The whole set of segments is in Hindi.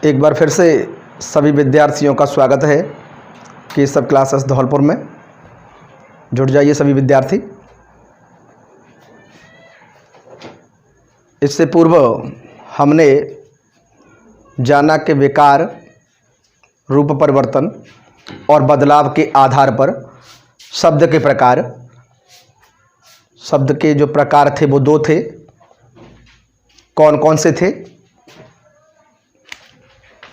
एक बार फिर से सभी विद्यार्थियों का स्वागत है कि सब क्लासेस धौलपुर में जुड़ जाइए सभी विद्यार्थी। इससे पूर्व हमने जाना कि विकार, रूप परिवर्तन और बदलाव के आधार पर शब्द के प्रकार, शब्द के जो प्रकार थे वो दो थे। कौन कौन से थे?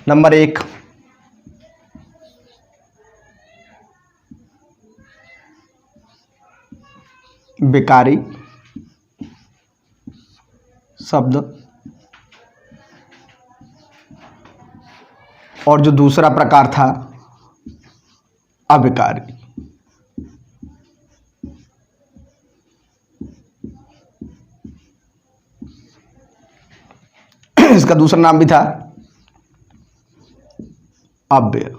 नंबर 1 विकारी शब्द और जो दूसरा प्रकार था अविकारी। इसका दूसरा नाम भी था अव्यय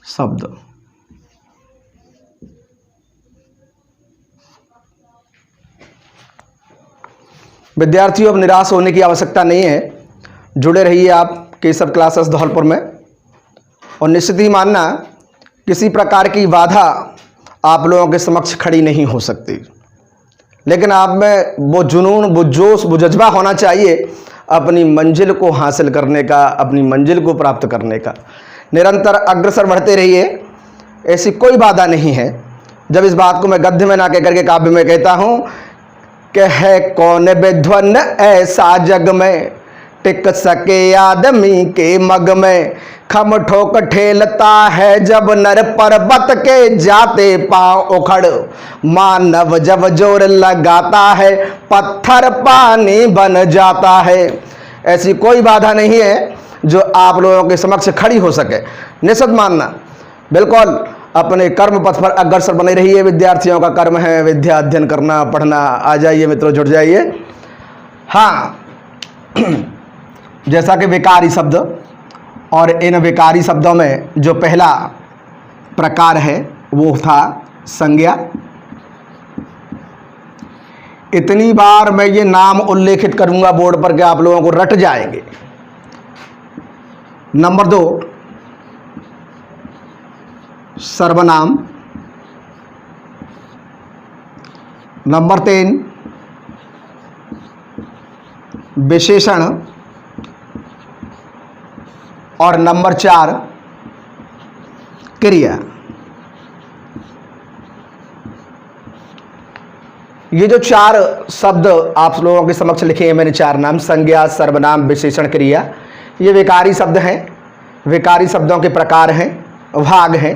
शब्द। विद्यार्थियों, अब निराश होने की आवश्यकता नहीं है, जुड़े रहिए आप केशव क्लासेस धौलपुर में। और निश्चित ही मानना, किसी प्रकार की बाधा आप लोगों के समक्ष खड़ी नहीं हो सकती, लेकिन आप में वो जुनून, वो जोश, वो जज्बा होना चाहिए अपनी मंजिल को हासिल करने का, अपनी मंजिल को प्राप्त करने का। निरंतर अग्रसर बढ़ते रहिए, ऐसी कोई बाधा नहीं है। जब इस बात को मैं गद्य में ना कह करके काव्य में कहता हूँ कि है कौन विद्वान ऐसा जग में, टिक सके आदमी के मग में, खम ठोक ठेलता है जब नर पर्वत के जाते पांव उखड़, मानव जब जोर लगाता है पत्थर पानी बन जाता है। ऐसी कोई बाधा नहीं है जो आप लोगों के समक्ष खड़ी हो सके। निश्चित मानना, बिल्कुल अपने कर्म पथ पर अग्रसर बने रहिए। विद्यार्थियों का कर्म है विद्या अध्ययन करना, पढ़ना। आ जाइए मित्रों, जुड़ जाइए। हाँ, जैसा कि विकारी शब्द, और इन विकारी शब्दों में जो पहला प्रकार है वो था संज्ञा। इतनी बार मैं ये नाम उल्लेखित करूंगा बोर्ड पर कि आप लोगों को रट जाएंगे। नंबर 2 सर्वनाम। नंबर 3 विशेषण। और नंबर 4 क्रिया। ये जो 4 शब्द आप लोगों के समक्ष लिखे हैं मैंने, 4 नाम, संज्ञा, सर्वनाम, विशेषण, क्रिया, ये विकारी शब्द हैं। विकारी शब्दों के प्रकार हैं, भाग हैं।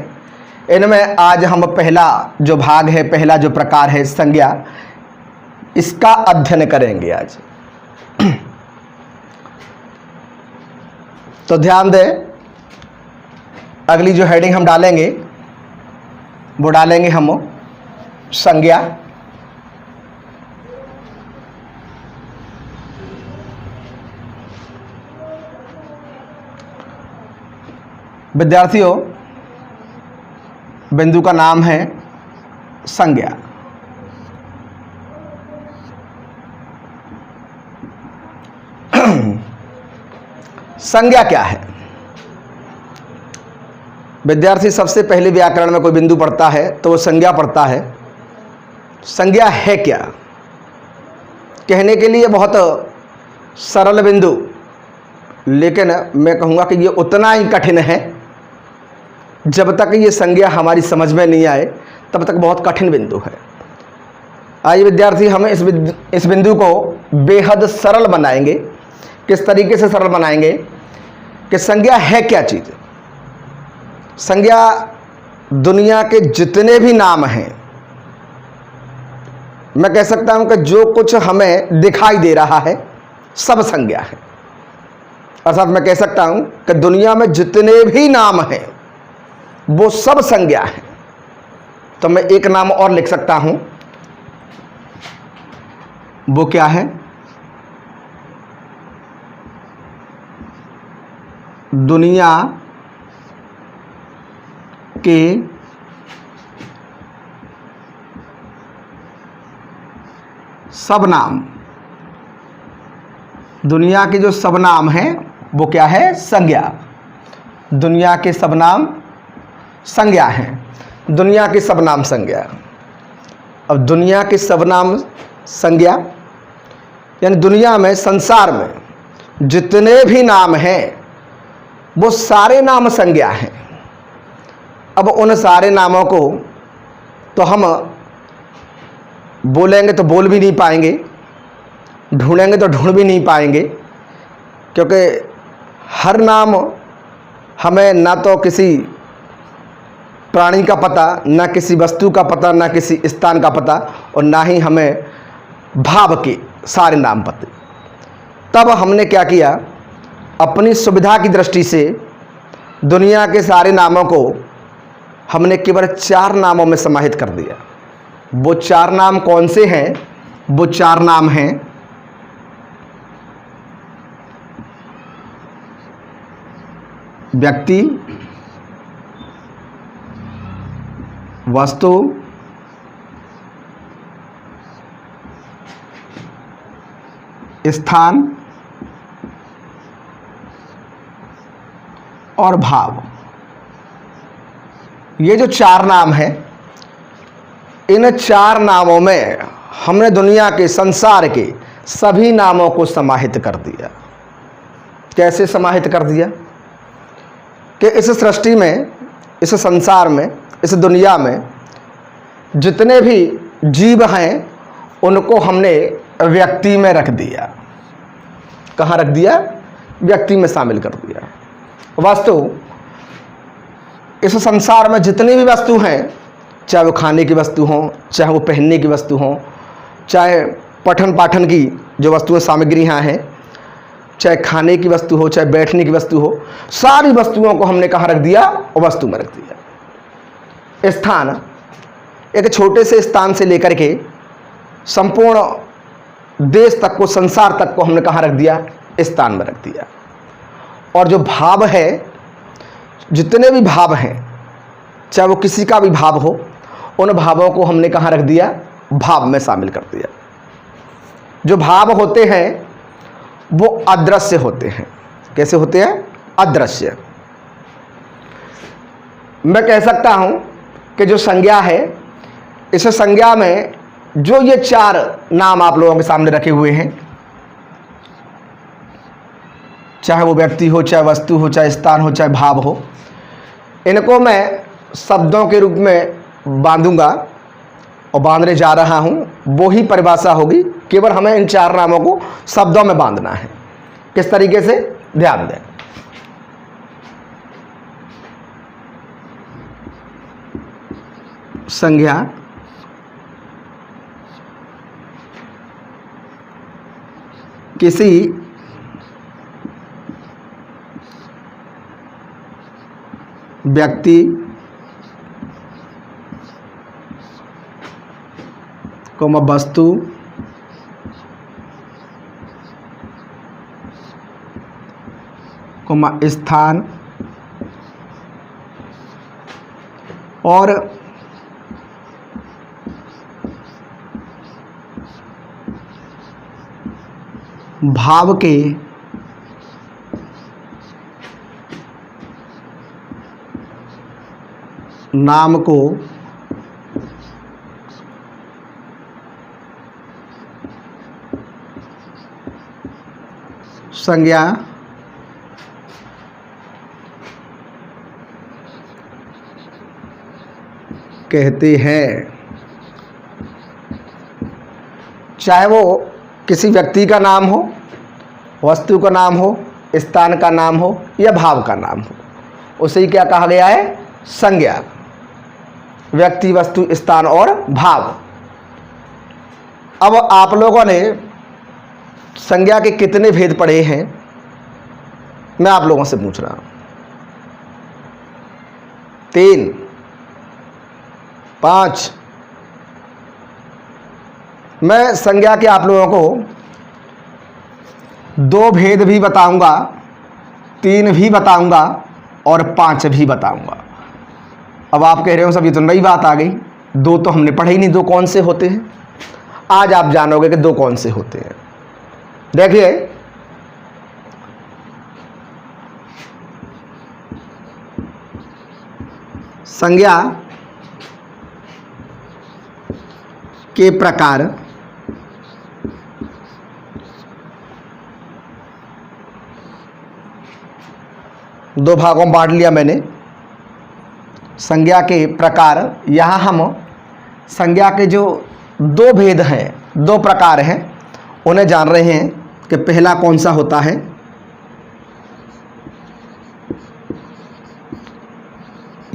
इनमें आज हम पहला जो भाग है, पहला जो प्रकार है संज्ञा, इसका अध्ययन करेंगे आज। तो ध्यान दें, अगली जो हेडिंग हम डालेंगे वो डालेंगे हम संज्ञा। विद्यार्थियों, बिंदु का नाम है संज्ञा। संज्ञा क्या है? विद्यार्थी सबसे पहले व्याकरण में कोई बिंदु पढ़ता है तो वो संज्ञा पढ़ता है। संज्ञा है क्या? कहने के लिए बहुत सरल बिंदु, लेकिन मैं कहूँगा कि ये उतना ही कठिन है। जब तक ये संज्ञा हमारी समझ में नहीं आए तब तक बहुत कठिन बिंदु है। आइए विद्यार्थी, हम इस बिंदु को बेहद सरल बनाएंगे। किस तरीके से सरल बनाएंगे कि संज्ञा है क्या चीज़? संज्ञा दुनिया के जितने भी नाम हैं, मैं कह सकता हूं कि जो कुछ हमें दिखाई दे रहा है सब संज्ञा है। अर्थात मैं कह सकता हूं कि दुनिया में जितने भी नाम हैं वो सब संज्ञा है। तो मैं एक नाम और लिख सकता हूं, वो क्या है? दुनिया के सब नाम। दुनिया के जो सब नाम हैं वो क्या है? संज्ञा। दुनिया के सब नाम संज्ञा हैं। दुनिया के सब नाम संज्ञा। अब दुनिया के सब नाम संज्ञा यानी दुनिया में, संसार में जितने भी नाम हैं वो सारे नाम संज्ञा हैं। अब उन सारे नामों को तो हम बोलेंगे तो बोल भी नहीं पाएंगे, ढूंढेंगे तो ढूंढ भी नहीं पाएंगे, क्योंकि हर नाम हमें ना तो किसी प्राणी का पता, ना किसी वस्तु का पता, ना किसी स्थान का पता, और ना ही हमें भाव के सारे नाम पते। तब हमने क्या किया, अपनी सुविधा की दृष्टि से दुनिया के सारे नामों को हमने केवल 4 नामों में समाहित कर दिया। वो 4 नाम कौन से हैं? वो 4 नाम हैं व्यक्ति, वस्तु, स्थान और भाव। ये जो 4 नाम हैं, इन 4 नामों में हमने दुनिया के, संसार के सभी नामों को समाहित कर दिया। कैसे समाहित कर दिया कि इस सृष्टि में, इस संसार में, इस दुनिया में जितने भी जीव हैं उनको हमने व्यक्ति में रख दिया। कहाँ रख दिया? व्यक्ति में शामिल कर दिया। वस्तु, इस संसार में जितनी भी वस्तु हैं, चाहे वो खाने की वस्तु हों, चाहे वो पहनने की वस्तु हों, चाहे पठन पाठन की जो वस्तुएं, सामग्रियाँ हैं, चाहे खाने की वस्तु हो, चाहे बैठने की वस्तु हो, सारी वस्तुओं को हमने कहाँ रख दिया? वस्तु में रख दिया। स्थान, एक छोटे से स्थान से लेकर के संपूर्ण देश तक को, संसार तक को हमने कहाँ रख दिया? स्थान में रख दिया। और जो भाव है, जितने भी भाव हैं, चाहे वो किसी का भी भाव हो, उन भावों को हमने कहाँ रख दिया? भाव में शामिल कर दिया। जो भाव होते हैं वो अदृश्य होते हैं। कैसे होते हैं? अदृश्य। मैं कह सकता हूं कि जो संज्ञा है, इस संज्ञा में जो ये 4 नाम आप लोगों के सामने रखे हुए हैं, चाहे वो व्यक्ति हो, चाहे वस्तु हो, चाहे स्थान हो, चाहे भाव हो, इनको मैं शब्दों के रूप में बांधूंगा और बांधने जा रहा हूं। वो ही परिभाषा होगी। केवल हमें इन 4 नामों को शब्दों में बांधना है। किस तरीके से? ध्यान दें। संज्ञा, किसी व्यक्ति को वस्तु, स्थान और भाव के नाम को संज्ञा कहते हैं। चाहे वो किसी व्यक्ति का नाम हो, वस्तु का नाम हो, स्थान का नाम हो या भाव का नाम हो, उसे ही क्या कहा गया है? संज्ञा। व्यक्ति, वस्तु, स्थान और भाव। अब आप लोगों ने संज्ञा के कितने भेद पढ़े हैं, मैं आप लोगों से पूछ रहा हूं। 3, 5। मैं संज्ञा के आप लोगों को 2 भेद भी बताऊंगा, 3 भी बताऊंगा और 5 भी बताऊंगा। अब आप कह रहे हो सब ये तो नई बात आ गई, 2 तो हमने पढ़े ही नहीं, 2 कौन से होते हैं? आज आप जानोगे कि 2 कौन से होते हैं। देखिए, संज्ञा के प्रकार दो भागों में बांट लिया मैंने। संज्ञा के प्रकार, यहाँ हम संज्ञा के जो दो भेद हैं, दो प्रकार हैं, उन्हें जान रहे हैं कि पहला कौन सा होता है,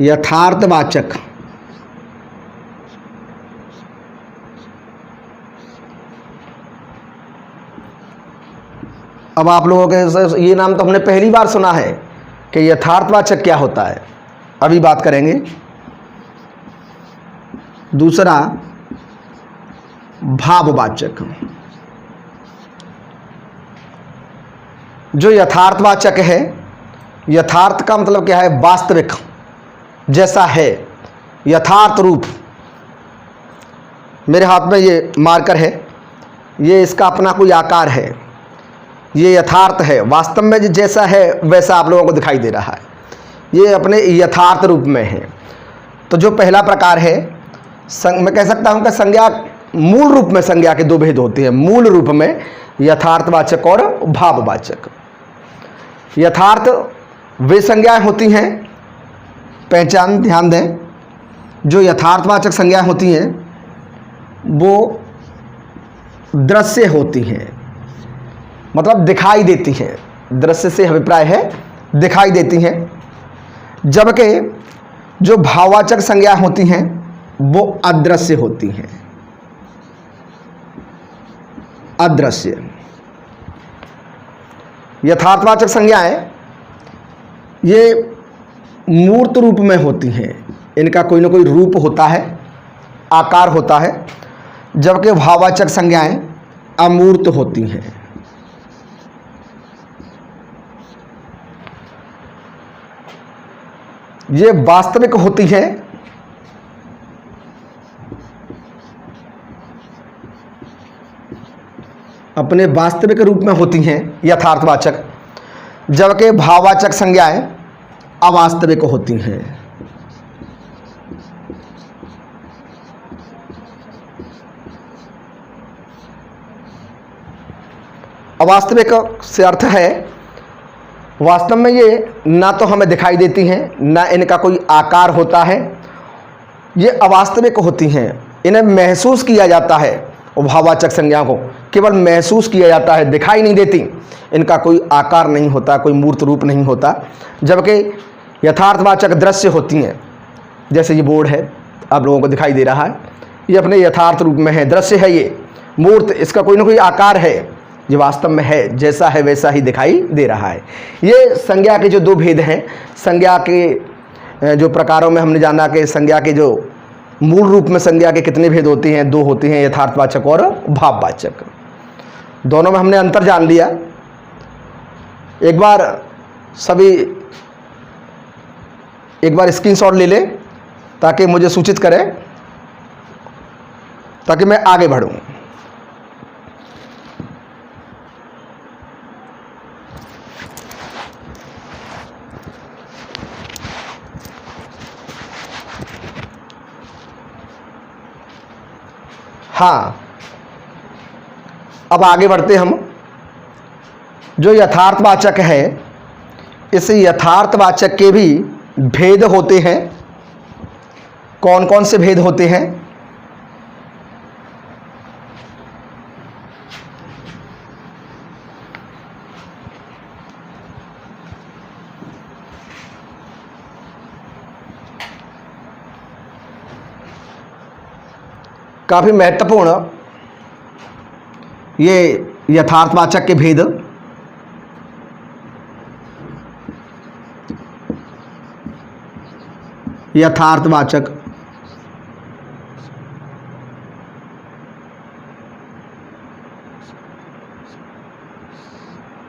यथार्थवाचक। अब आप लोगों के ये नाम तो हमने पहली बार सुना है कि यथार्थवाचक क्या होता है, अभी बात करेंगे। दूसरा भाववाचक। जो यथार्थवाचक है, यथार्थ का मतलब क्या है, वास्तविक, जैसा है, यथार्थ रूप। मेरे हाथ में ये मार्कर है, ये इसका अपना कोई आकार है, ये यथार्थ है, वास्तव में जैसा है वैसा आप लोगों को दिखाई दे रहा है, ये अपने यथार्थ रूप में है। तो जो पहला प्रकार है, मैं कह सकता हूं कि संज्ञा, मूल रूप में संज्ञा के दो भेद होते हैं, मूल रूप में यथार्थवाचक और भाववाचक। यथार्थ वे संज्ञाएं होती हैं, पहचान ध्यान दें, जो यथार्थवाचक संज्ञाएं होती हैं वो दृश्य होती हैं, मतलब दिखाई देती हैं। दृश्य से अभिप्राय है दिखाई देती हैं। जबकि जो भाववाचक संज्ञाएं होती हैं वो अदृश्य होती हैं, अदृश्य। यथार्थवाचक संज्ञाएं ये मूर्त रूप में होती हैं, इनका कोई ना कोई रूप होता है, आकार होता है। जबकि भाववाचक संज्ञाएं अमूर्त होती हैं। ये वास्तविक होती हैं, अपने वास्तविक रूप में होती हैं यथार्थवाचक, जबकि भाववाचक संज्ञाएं अवास्तविक होती हैं। अवास्तविक से अर्थ है वास्तव में ये ना तो हमें दिखाई देती हैं, ना इनका कोई आकार होता है, ये अवास्तविक होती हैं। इन्हें महसूस किया जाता है, भाववाचक संज्ञा को केवल महसूस किया जाता है, दिखाई नहीं देती, इनका कोई आकार नहीं होता, कोई मूर्त रूप नहीं होता। जबकि यथार्थवाचक दृश्य होती हैं, जैसे ये बोर्ड है आप लोगों को दिखाई दे रहा है, ये अपने यथार्थ रूप में है, दृश्य है, ये मूर्त, इसका कोई ना कोई आकार है, ये वास्तव में है, जैसा है वैसा ही दिखाई दे रहा है। ये संज्ञा के जो दो भेद हैं, संज्ञा के जो प्रकारों में हमने जाना कि संज्ञा के जो मूल रूप में संज्ञा के कितने भेद होते हैं, दो होते हैं, यथार्थवाचक और भाववाचक। दोनों में हमने अंतर जान लिया। एक बार सभी एक बार स्क्रीनशॉट ले लें ताकि मुझे सूचित करें, ताकि मैं आगे बढ़ूं। हाँ, अब आगे बढ़ते हम। जो यथार्थवाचक है, इस यथार्थवाचक के भी भेद होते हैं। कौन कौन से भेद होते हैं? काफी महत्वपूर्ण ये यथार्थवाचक के भेद। यथार्थवाचक,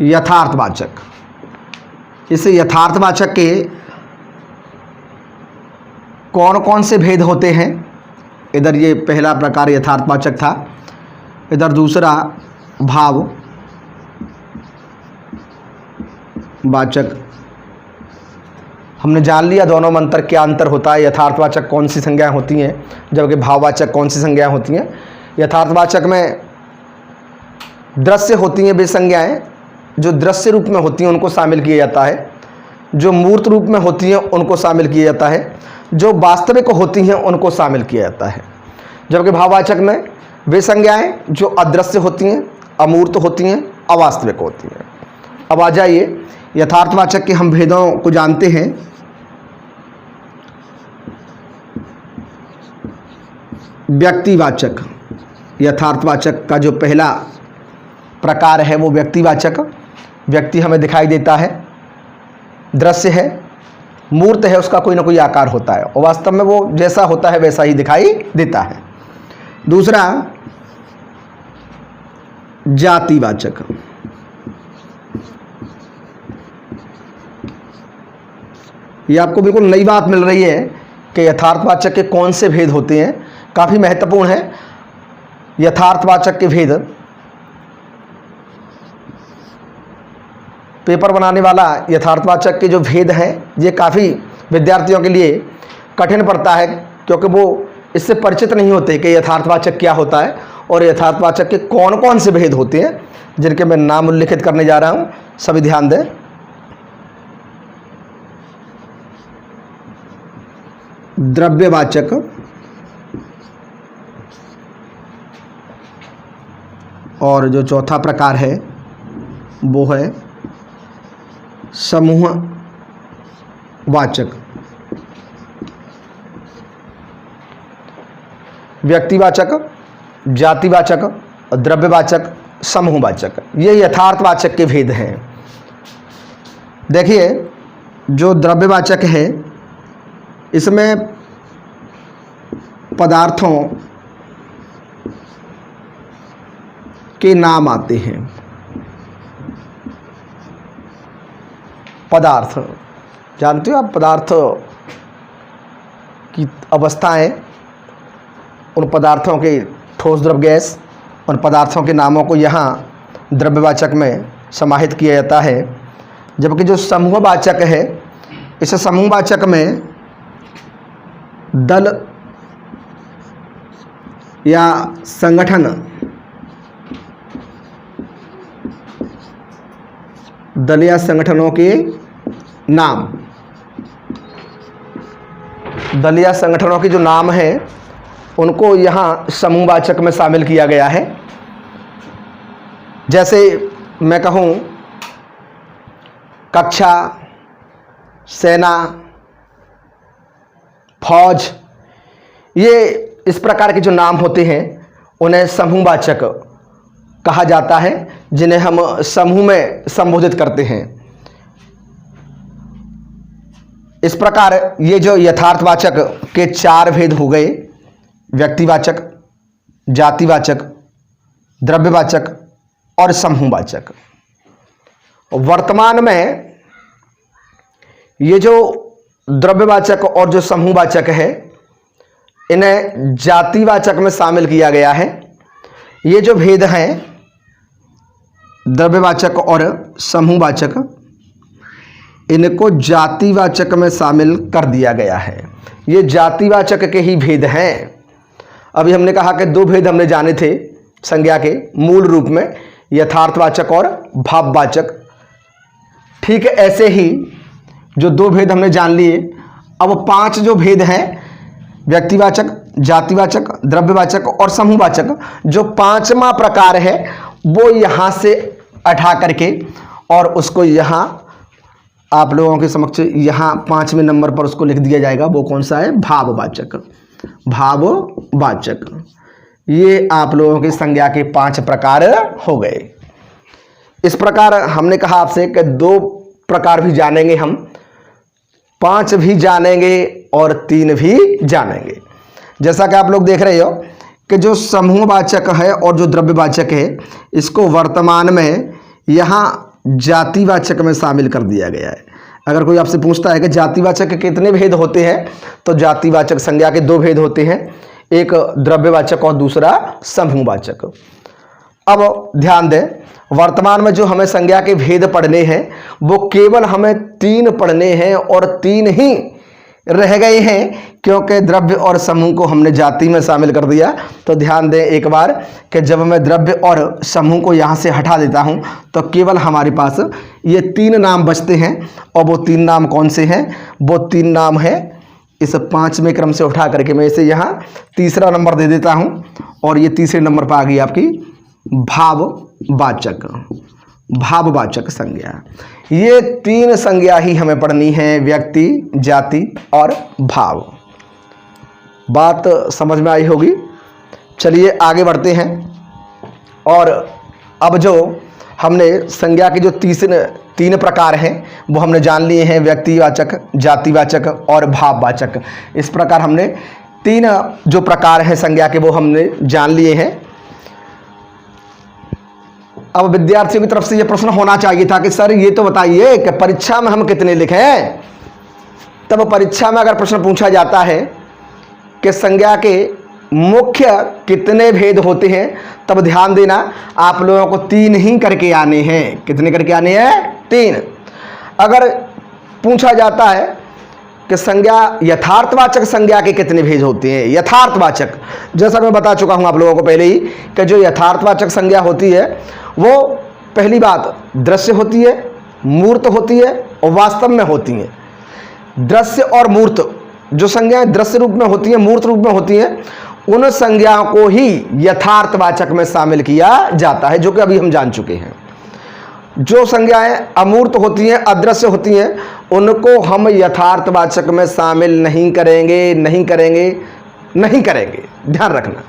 यथार्थवाचक, इस यथार्थवाचक के कौन कौन से भेद होते हैं? इधर ये पहला प्रकार यथार्थवाचक था, इधर दूसरा भाववाचक हमने जान लिया दोनों में अंतर, क्या अंतर होता है। यथार्थवाचक कौन सी संज्ञाएं होती हैं, जबकि भाववाचक कौन सी संज्ञाएं होती हैं। यथार्थवाचक में दृश्य होती हैं वे संज्ञाएं जो दृश्य रूप में होती हैं उनको शामिल किया जाता है, जो मूर्त रूप में होती हैं उनको शामिल किया जाता है, जो वास्तविक होती हैं उनको शामिल किया जाता है। जबकि भाववाचक में वे संज्ञाएं जो अदृश्य होती हैं, अमूर्त होती हैं, अवास्तविक होती हैं। अब आ जाइए यथार्थवाचक के हम भेदों को जानते हैं। व्यक्तिवाचक, यथार्थवाचक का जो पहला प्रकार है वो व्यक्तिवाचक। व्यक्ति हमें दिखाई देता है, दृश्य है, मूर्त है, उसका कोई ना कोई आकार होता है और वास्तव में वो जैसा होता है वैसा ही दिखाई देता है। दूसरा जातिवाचक, ये आपको बिल्कुल नई बात मिल रही है कि यथार्थवाचक के कौन से भेद होते हैं, काफ़ी महत्वपूर्ण है। यथार्थवाचक के भेद पेपर बनाने वाला यथार्थवाचक के जो भेद हैं ये काफ़ी विद्यार्थियों के लिए कठिन पड़ता है, क्योंकि वो इससे परिचित नहीं होते कि यथार्थवाचक क्या होता है और यथार्थवाचक के कौन कौन से भेद होते हैं, जिनके मैं नाम उल्लिखित करने जा रहा हूँ। सभी ध्यान दें। द्रव्यवाचक और जो चौथा प्रकार है वो है समूहवाचक। व्यक्तिवाचक, जातिवाचक, द्रव्यवाचक, समूहवाचक, ये यथार्थवाचक के भेद हैं। देखिए जो द्रव्यवाचक है इसमें पदार्थों के नाम आते हैं। पदार्थ जानते हो आप, पदार्थ की अवस्थाएं, उन पदार्थों के ठोस, द्रव, गैस, उन पदार्थों के नामों को यहाँ द्रव्यवाचक में समाहित किया जाता है। जबकि जो समूहवाचक है, इस समूहवाचक में दल या संगठन, दल या संगठनों के नाम, दल या संगठनों के जो नाम हैं उनको यहाँ समूहवाचक में शामिल किया गया है। जैसे मैं कहूँ कक्षा, सेना, फौज, ये इस प्रकार के जो नाम होते हैं उन्हें समूहवाचक कहा जाता है, जिन्हें हम समूह में संबोधित करते हैं। इस प्रकार ये जो यथार्थवाचक के चार भेद हो गए, व्यक्तिवाचक, जातिवाचक, द्रव्यवाचक और समूहवाचक। वर्तमान में ये जो द्रव्यवाचक और जो समूहवाचक है इन्हें जातिवाचक में शामिल किया गया है। ये जो भेद हैं द्रव्यवाचक और समूहवाचक, इनको जातिवाचक में शामिल कर दिया गया है। ये जातिवाचक के ही भेद हैं। अभी हमने कहा कि दो भेद हमने जाने थे संज्ञा के मूल रूप में, यथार्थवाचक और भाववाचक। ठीक ऐसे ही जो दो भेद हमने जान लिए, अब पांच जो भेद हैं व्यक्तिवाचक, जातिवाचक, द्रव्यवाचक और समूहवाचक, जो पांचवा प्रकार है वो यहाँ से उठा करके और उसको यहाँ आप लोगों के समक्ष यहाँ 5वें नंबर पर उसको लिख दिया जाएगा। वो कौन सा है? भाववाचक। भाववाचक, ये आप लोगों की संज्ञा के 5 प्रकार हो गए। इस प्रकार हमने कहा आपसे कि 2 प्रकार भी जानेंगे हम, 5 भी जानेंगे और 3 भी जानेंगे। जैसा कि आप लोग देख रहे हो कि जो समूहवाचक है और जो द्रव्यवाचक है, इसको वर्तमान में यहाँ जातिवाचक में शामिल कर दिया गया है। अगर कोई आपसे पूछता है कि जातिवाचक के कितने भेद होते हैं, तो जातिवाचक संज्ञा के 2 भेद होते हैं, एक द्रव्यवाचक और दूसरा समूहवाचक। अब ध्यान दें, वर्तमान में जो हमें संज्ञा के भेद पढ़ने हैं वो केवल हमें 3 पढ़ने हैं और 3 ही रह गए हैं, क्योंकि द्रव्य और समूह को हमने जाति में शामिल कर दिया। तो ध्यान दें एक बार कि जब मैं द्रव्य और समूह को यहाँ से हटा देता हूँ तो केवल हमारे पास ये 3 नाम बचते हैं। और वो 3 नाम कौन से हैं? वो 3 नाम है, इस 5वें क्रम से उठा करके मैं इसे यहाँ तीसरा नंबर दे देता हूँ, और ये तीसरे नंबर पर आ गई आपकी भाववाचक, भाववाचक संज्ञा। ये 3 संज्ञा ही हमें पढ़नी है, व्यक्ति, जाति और भाव। बात समझ में आई होगी। चलिए आगे बढ़ते हैं। और अब जो हमने संज्ञा के जो 3 प्रकार हैं वो हमने जान लिए हैं, व्यक्तिवाचक, जातिवाचक और भाववाचक। इस प्रकार हमने 3 जो प्रकार हैं संज्ञा के वो हमने जान लिए हैं। अब विद्यार्थियों की तरफ से ये प्रश्न होना चाहिए था कि सर ये तो बताइए कि परीक्षा में हम कितने लिखें। तब परीक्षा में अगर प्रश्न पूछा जाता है कि संज्ञा के मुख्य कितने भेद होते हैं, तब ध्यान देना आप लोगों को 3 ही करके आने हैं। कितने करके आने हैं? 3। अगर पूछा जाता है कि संज्ञा, यथार्थवाचक संज्ञा के कितने भेद होते हैं, यथार्थवाचक, जैसा मैं बता चुका हूं आप लोगों को पहले ही कि जो यथार्थवाचक संज्ञा होती है वो पहली बात दृश्य होती है, मूर्त होती है और वास्तव में होती है। दृश्य और मूर्त जो संज्ञाएं दृश्य रूप में होती हैं, मूर्त रूप में होती हैं, उन संज्ञाओं को ही यथार्थवाचक में शामिल किया जाता है, जो कि अभी हम जान चुके हैं। जो संज्ञाएं अमूर्त होती हैं, अदृश्य होती हैं, उनको हम यथार्थवाचक में शामिल नहीं करेंगे, नहीं करेंगे, नहीं करेंगे। ध्यान रखना,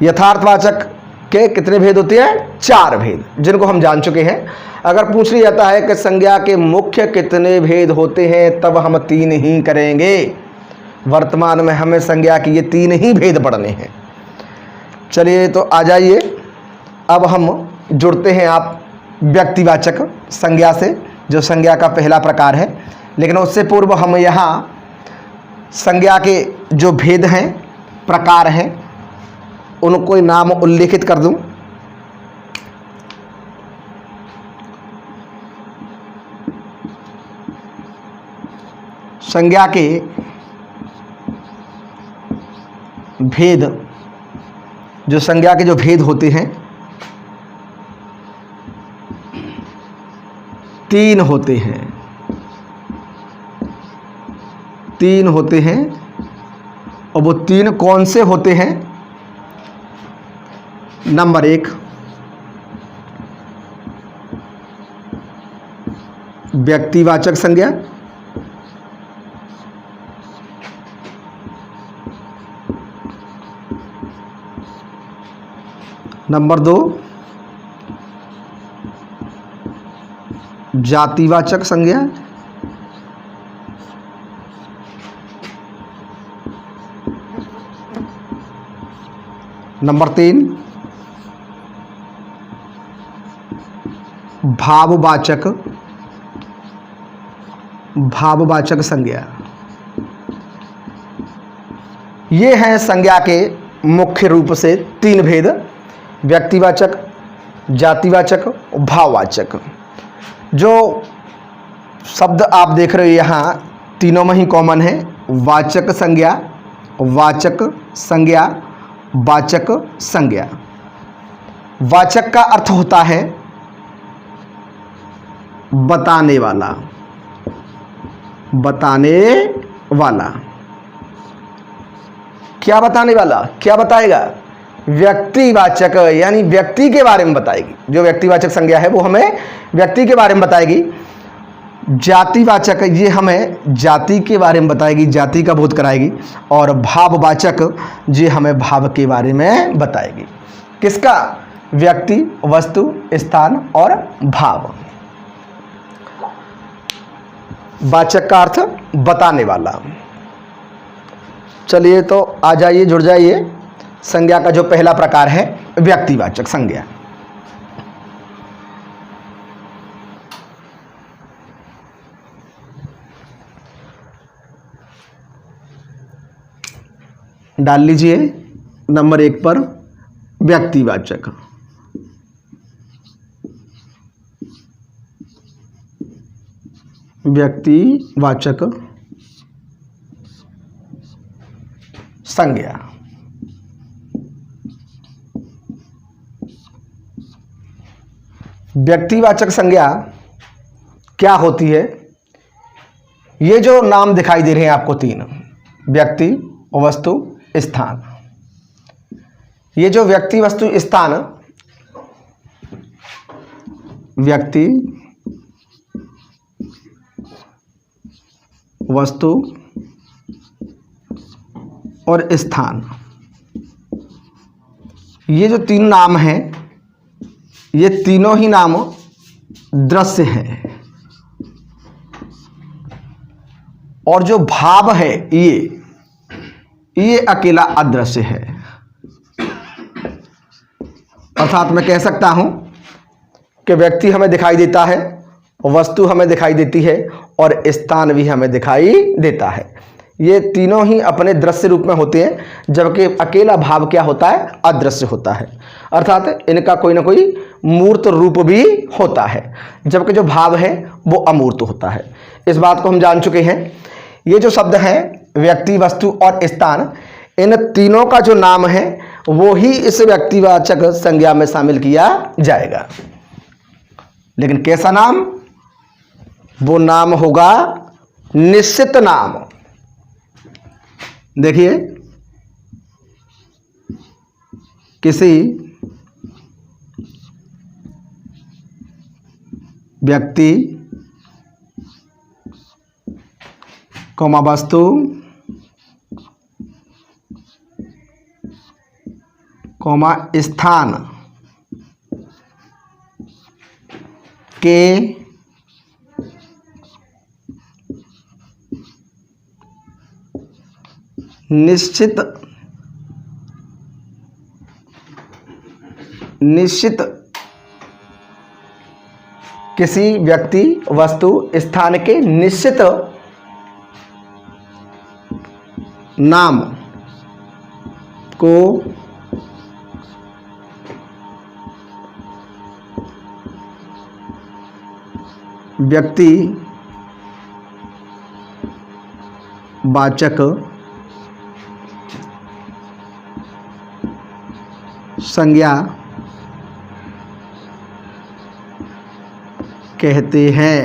यथार्थवाचक के कितने भेद होते हैं? 4 भेद, जिनको हम जान चुके हैं। अगर पूछ लिया जाता है कि संज्ञा के मुख्य कितने भेद होते हैं, तब हम 3 ही करेंगे। वर्तमान में हमें संज्ञा के ये 3 ही भेद पढ़ने हैं। चलिए तो आ जाइए, अब हम जुड़ते हैं आप व्यक्तिवाचक संज्ञा से, जो संज्ञा का पहला प्रकार है। लेकिन उससे पूर्व हम यहाँ संज्ञा के जो भेद हैं, प्रकार हैं, उनको नाम उल्लेखित कर दूं। संज्ञा के भेद, जो संज्ञा के जो भेद होते हैं 3 होते हैं, 3 होते हैं। और वो 3 कौन से होते हैं? नंबर 1 व्यक्तिवाचक संज्ञा, नंबर 2 जातिवाचक संज्ञा, नंबर 3 भाववाचक, भाववाचक संज्ञा। ये हैं संज्ञा के मुख्य रूप से 3 भेद, व्यक्तिवाचक, जातिवाचक, भाववाचक। जो शब्द आप देख रहे हो यहाँ तीनों में ही कॉमन है, वाचक संज्ञा, वाचक संज्ञा, वाचक संज्ञा। वाचक का अर्थ होता है बताने वाला, बताने वाला। क्या बताने वाला? क्या बताएगा? व्यक्तिवाचक, यानी व्यक्ति के बारे में बताएगी। जो व्यक्तिवाचक संज्ञा है वो हमें व्यक्ति के बारे में बताएगी। जातिवाचक ये हमें जाति के बारे में बताएगी, जाति का बोध कराएगी। और भाववाचक ये हमें भाव के बारे में बताएगी। किसका? व्यक्ति, वस्तु, स्थान और भाव। वाचक का अर्थ बताने वाला। चलिए तो आ जाइए, जुड़ जाइए। संज्ञा का जो पहला प्रकार है व्यक्तिवाचक संज्ञा। डाल लीजिए नंबर 1 पर व्यक्तिवाचक। व्यक्तिवाचक संज्ञा। व्यक्तिवाचक संज्ञा क्या होती है? ये जो नाम दिखाई दे रहे हैं आपको तीन, व्यक्ति, वस्तु, स्थान। ये जो व्यक्ति, वस्तु, स्थान, व्यक्ति, वस्तु और स्थान, ये जो तीन नाम हैं, ये तीनों ही नाम दृश्य हैं। और जो भाव है ये अकेला अदृश्य है। अर्थात मैं कह सकता हूं कि व्यक्ति हमें दिखाई देता है, वस्तु हमें दिखाई देती है और स्थान भी हमें दिखाई देता है। ये तीनों ही अपने दृश्य रूप में होते हैं, जबकि अकेला भाव क्या होता है? अदृश्य होता है। अर्थात इनका कोई ना कोई मूर्त रूप भी होता है, जबकि जो भाव है वो अमूर्त होता है। इस बात को हम जान चुके हैं। ये जो शब्द हैं व्यक्ति, वस्तु और स्थान, इन तीनों का जो नाम है वो ही इस व्यक्तिवाचक संज्ञा में शामिल किया जाएगा। लेकिन कैसा नाम? वो नाम होगा निश्चित नाम। देखिए, किसी व्यक्ति, कौमा वस्तु, कौमा स्थान के निश्चित किसी व्यक्ति, वस्तु, स्थान के निश्चित नाम को व्यक्तिवाचक संज्ञा कहते हैं।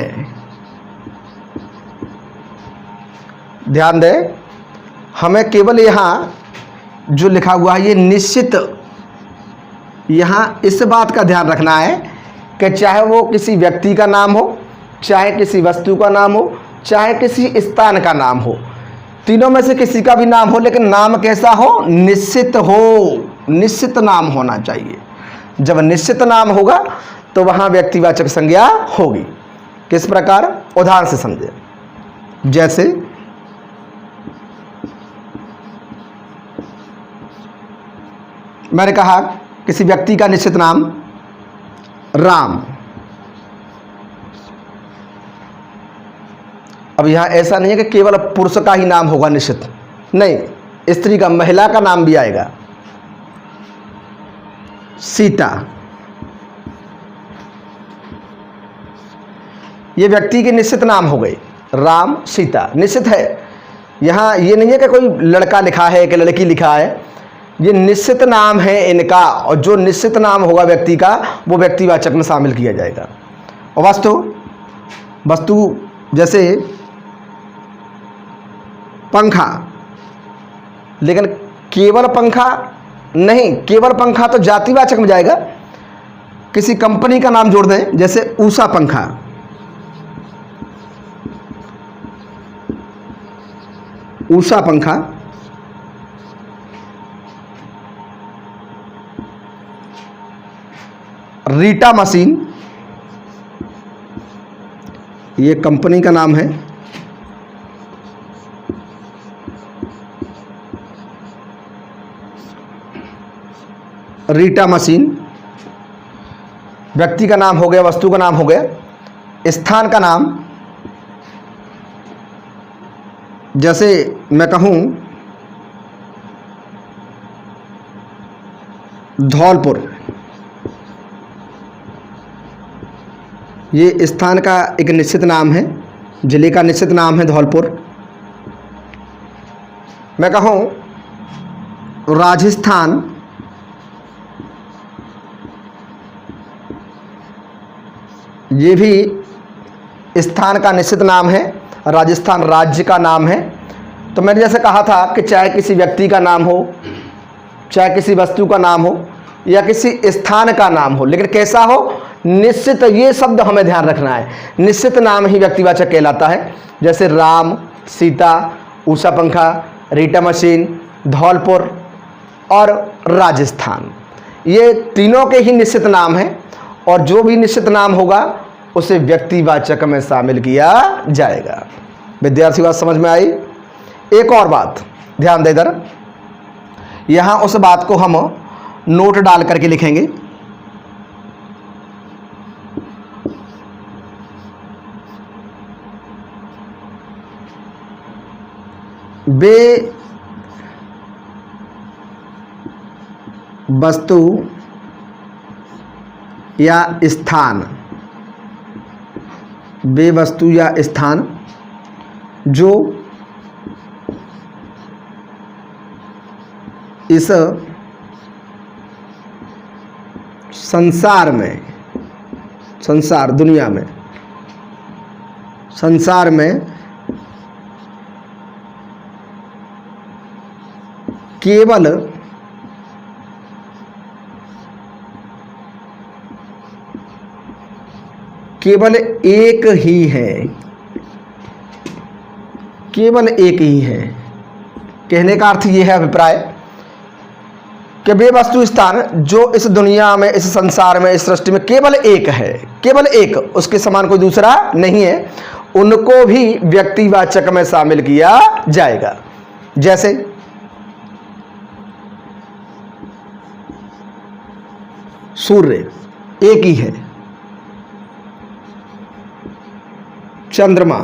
ध्यान दें, हमें केवल यहाँ जो लिखा हुआ है ये निश्चित, यहाँ इस बात का ध्यान रखना है कि चाहे वो किसी व्यक्ति का नाम हो, चाहे किसी वस्तु का नाम हो, चाहे किसी स्थान का नाम हो, तीनों में से किसी का भी नाम हो, लेकिन नाम कैसा हो? निश्चित हो। निश्चित नाम होना चाहिए। जब निश्चित नाम होगा तो वहाँ व्यक्तिवाचक संज्ञा होगी। किस प्रकार? उदाहरण से समझे। जैसे मैंने कहा किसी व्यक्ति का निश्चित नाम राम। अब यहाँ ऐसा नहीं है कि केवल पुरुष का ही नाम होगा निश्चित, नहीं, स्त्री का, महिला का नाम भी आएगा। सीता, ये व्यक्ति के निश्चित नाम हो गए। राम, सीता निश्चित है। यहाँ ये नहीं है कि कोई लड़का लिखा है कि लड़की लिखा है, ये निश्चित नाम है इनका, और जो निश्चित नाम होगा व्यक्ति का वो व्यक्तिवाचक में शामिल किया जाएगा। और वस्तु जैसे पंखा, लेकिन केवल पंखा नहीं, केवल पंखा तो जातिवाचक में जाएगा। किसी कंपनी का नाम जोड़ दें, जैसे उषा पंखा, उषा पंखा, रीटा मशीन, ये कंपनी का नाम है। रीटा मशीन व्यक्ति का नाम हो गया, वस्तु का नाम हो गया। स्थान का नाम, जैसे मैं कहूँ धौलपुर, ये स्थान का एक निश्चित नाम है। जिले का निश्चित नाम है धौलपुर। मैं कहूँ राजस्थान, ये भी स्थान का निश्चित नाम है, राजस्थान राज्य का नाम है। तो मैंने जैसे कहा था कि चाहे किसी व्यक्ति का नाम हो, चाहे किसी वस्तु का नाम हो, या किसी स्थान का नाम हो, लेकिन कैसा हो, निश्चित। ये शब्द हमें ध्यान रखना है, निश्चित नाम ही व्यक्तिवाचक कहलाता है। जैसे राम, सीता, उषा पंखा, रीटा मशीन, धौलपुर और राजस्थान, ये तीनों के ही निश्चित नाम हैं, और जो भी निश्चित नाम होगा उसे व्यक्तिवाचक में शामिल किया जाएगा। विद्यार्थी बात समझ में आई? एक और बात ध्यान दे, इधर यहाँ उस बात को हम नोट डाल करके लिखेंगे। बे वस्तु या स्थान, बे वस्तु या स्थान जो इस संसार में, संसार दुनिया में, संसार में केवल एक ही है, केवल एक ही है। कहने का अर्थ ये है अभिप्राय कि वे वस्तु स्थान जो इस दुनिया में, इस संसार में, इस सृष्टि में केवल एक है, केवल एक, उसके समान कोई दूसरा नहीं है, उनको भी व्यक्तिवाचक में शामिल किया जाएगा। जैसे सूर्य एक ही है, चंद्रमा,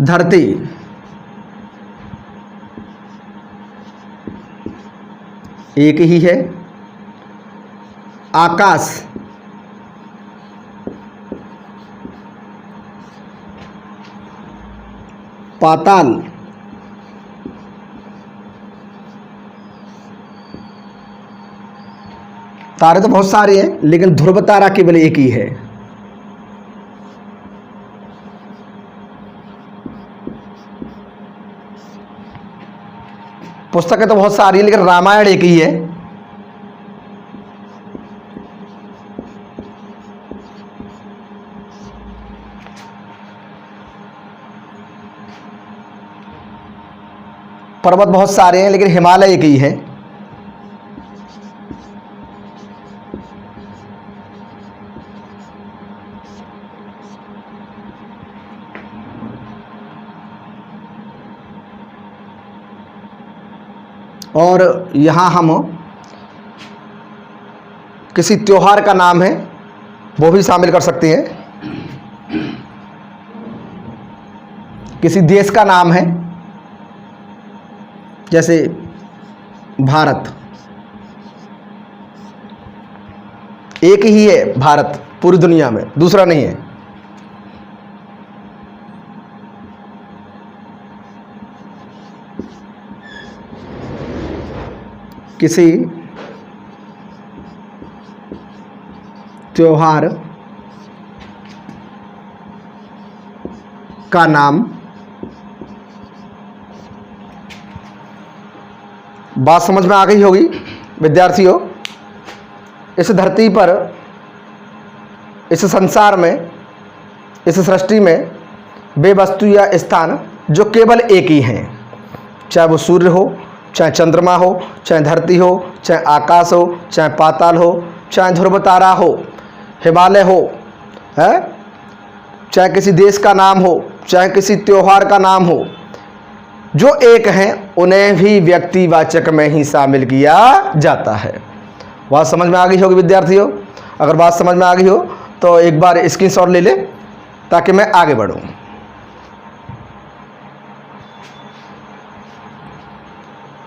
धरती, एक ही है, आकाश, पाताल, तारे तो बहुत सारे हैं, लेकिन ध्रुव तारा केवल एक ही है। पुस्तकें तो बहुत सारी हैं, लेकिन रामायण एक ही है। पर्वत बहुत सारे हैं, लेकिन हिमालय एक ही है। और यहाँ हम किसी त्योहार का नाम है वो भी शामिल कर सकते हैं। किसी देश का नाम है, जैसे भारत, एक ही है भारत पूरी दुनिया में, दूसरा नहीं है। किसी त्योहार का नाम, बात समझ में आ गई होगी विद्यार्थियों। इस धरती पर, इस संसार में, इस सृष्टि में वे वस्तु या स्थान जो केवल एक ही हैं, चाहे वो सूर्य हो, चाहे चंद्रमा हो, चाहे धरती हो, चाहे आकाश हो, चाहे पाताल हो, चाहे ध्रुव तारा हो, हिमालय हो, है, चाहे किसी देश का नाम हो, चाहे किसी त्योहार का नाम हो, जो एक हैं उन्हें भी व्यक्तिवाचक में ही शामिल किया जाता है। बात समझ में आ गई होगी विद्यार्थियों? अगर बात समझ में आ गई हो तो एक बार स्क्रीनशॉट ले ले ताकि मैं आगे बढ़ूं।